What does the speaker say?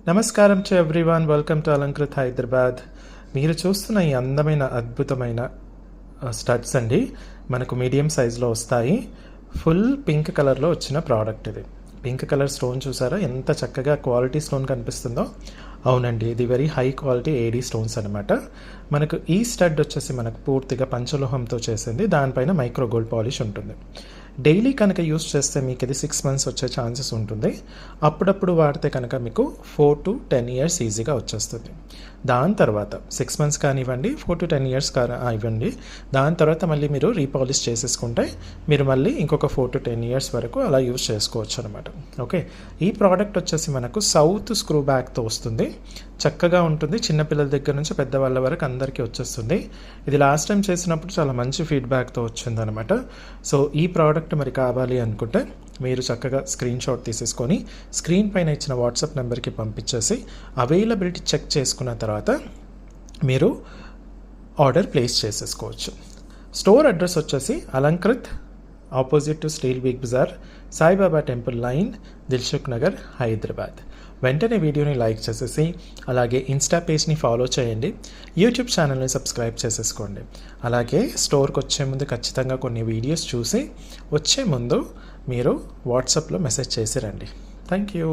నమస్కారం to everyone, welcome to Alankrit Hyderabad. మీరు చూస్తున్న ఈ అందమైన అద్భుతమైన స్టడ్స్ అండి, మనకు మీడియం సైజులో వస్తాయి. ఫుల్ పింక్ కలర్లో వచ్చిన ప్రోడక్ట్ ఇది. పింక్ కలర్ స్టోన్ చూసారా ఎంత చక్కగా క్వాలిటీ స్టోన్ కనిపిస్తుందో. అవునండి, ఇది very high quality AD stones అనమాట. మనకు ఈ స్టడ్ వచ్చేసి మనకు పూర్తిగా పంచలోహంతో చేసింది, దానిపైన మైక్రో గోల్డ్ పాలిష్ ఉంటుంది. డైలీ కనుక యూస్ చేస్తే మీకు ఇది 6 months వచ్చే ఛాన్సెస్ ఉంటుంది. అప్పుడప్పుడు వాడితే కనుక మీకు 4 to 10 years ఈజీగా వచ్చేస్తుంది. దాని తర్వాత 6 months కానివ్వండి, 4 to 10 years ఇవ్వండి. దాని తర్వాత మళ్ళీ మీరు రీపాలిష్ చేసేసుకుంటే మీరు మళ్ళీ ఇంకొక 4 to 10 years వరకు అలా యూస్ చేసుకోవచ్చు అనమాట. ఓకే, ఈ ప్రోడక్ట్ వచ్చేసి మనకు సౌత్ స్క్రూ బ్యాక్తో వస్తుంది. చక్కగా ఉంటుంది, చిన్నపిల్లల దగ్గర నుంచి పెద్దవాళ్ళ వరకు అందరికీ వచ్చేస్తుంది. ఇది లాస్ట్ టైం చేసినప్పుడు చాలా మంచి ఫీడ్బ్యాక్తో వచ్చిందనమాట. సో ఈ ప్రోడక్ట్ మరి కావాలి అనుకుంటే మీరు చక్కగా స్క్రీన్ షాట్ తీసేసుకొని స్క్రీన్ పైన ఇచ్చిన వాట్సాప్ నెంబర్కి పంపించేసి అవైలబిలిటీ చెక్ చేసుకున్న తర్వాత మీరు ఆర్డర్ ప్లేస్ చేసేసుకోవచ్చు. స్టోర్ అడ్రస్ వచ్చేసి Alankrit, opposite to steel Big Bazaar, Saibaba temple line, Dilsukh Nagar, Hyderabad. వెంటనే వీడియోని లైక్ చేసేసి అలాగే ఇన్స్టా పేజ్ని ఫాలో చేయండి, యూట్యూబ్ ఛానల్ని సబ్స్క్రైబ్ చేసేసుకోండి. అలాగే స్టోర్కి వచ్చే ముందు ఖచ్చితంగా కొన్ని వీడియోస్ చూసి వచ్చే ముందు మీరు వాట్సాప్లో మెసేజ్ చేసి రండి. Thank you.